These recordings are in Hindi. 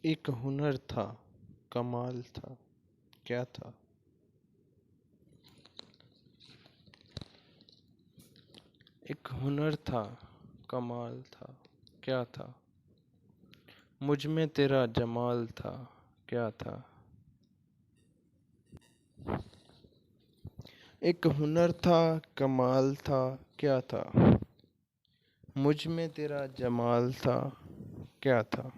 एक हुनर था, कमाल था, क्या था? एक हुनर था, कमाल था, क्या था? मुझ में तेरा जमाल था, क्या था? एक हुनर था, कमाल था, क्या था? मुझ में तेरा जमाल था, क्या था?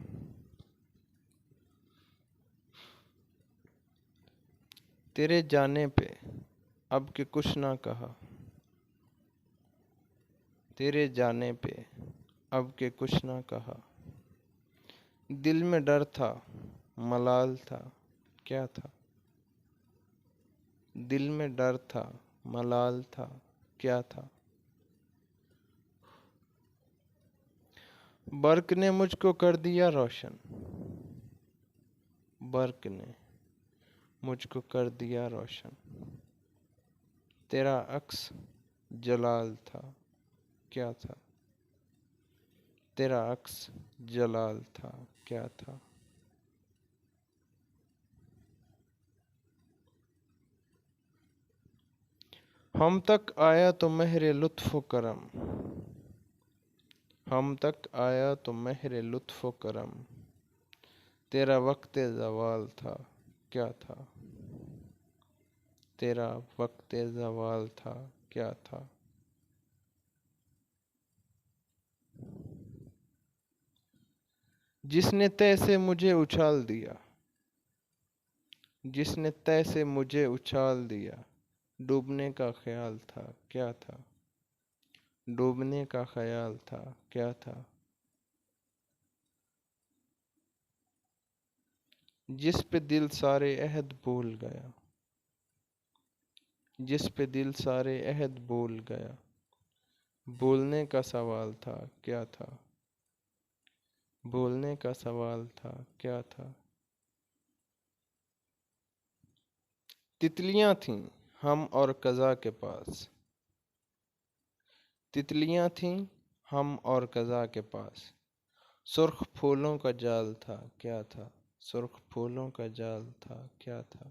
तेरे जाने पे अब के कुछ ना कहा, तेरे जाने पे अब के कुछ ना कहा। दिल में डर था, मलाल था, क्या था? दिल में डर था, मलाल था, क्या था? बर्क ने मुझको कर दिया रोशन, बर्क ने मुझको कर दिया रोशन। तेरा अक्स जलाल था, क्या था? तेरा अक्स जलाल था, क्या था? हम तक आया तो महरे लुत्फ़ करम, हम तक आया तो महरे लुत्फ़ करम। तेरा वक्त ज़वाल था, क्या था? तेरा वक्त ज़वाल था, क्या था? जिसने तय से मुझे उछाल दिया, जिसने तय से मुझे उछाल दिया। डूबने का ख्याल था, क्या था? डूबने का ख्याल था, क्या था? जिस पे दिल सारे अहद भूल गया, जिस पे दिल सारे अहद भूल गया। बोलने का सवाल था, क्या था? बोलने का सवाल था, क्या था? तितलियां थीं हम और कज़ा के पास, तितलियां थीं हम और कज़ा के पास। सुर्ख फूलों का जाल था, क्या था? सुर्ख फूलों का जाल था, क्या था?